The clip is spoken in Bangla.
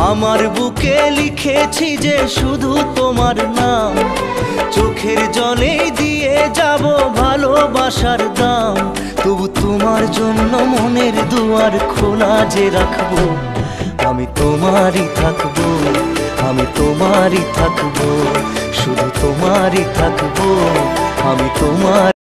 আমার বুকে লিখেছি যে শুধু তোমার নাম, চোখের জলে দিয়ে যাব ভালোবাসার দাম। তবু তোমার জন্য মনের দুয়ার খোলা যে রাখবো, আমি তোমারই থাকবো, আমি তোমারই থাকবো, শুধু তোমারই থাকবো, আমি তোমার।